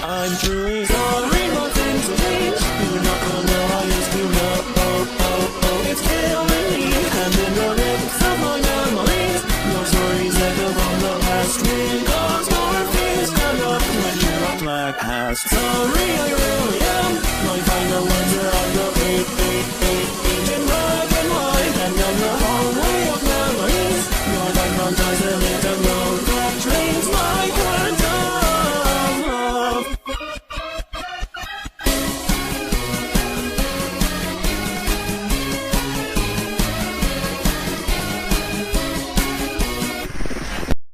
I'm truly sorry, but things have changed. You're not the love I used to know. It's killing me. And in the lips of my memories, your stories echo from the past. Wrinkles, your face stand up when you're a black past. Sorry,